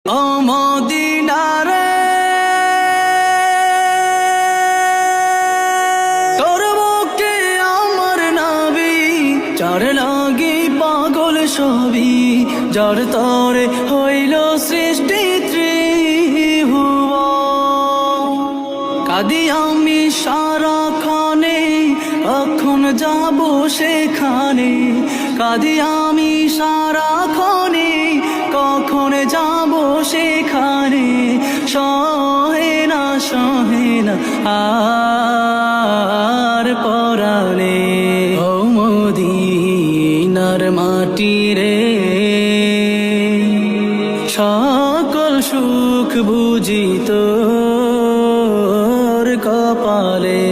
ও মদিনারে তোর বুকে আমার নবী, যার লাগি পাগল সবই, যার তরে হইল সৃষ্টি ত্রিভুবন। কাঁদি আমি সারাক্ষণে, কখন যাব সেখানে। কাঁদি আমি সারাক্ষণে, কখন যাব সেখানে। সহে না আর পরাণে। ও মদিনার মাটি রে, সকল সুখ বুঝি তোর কপালে।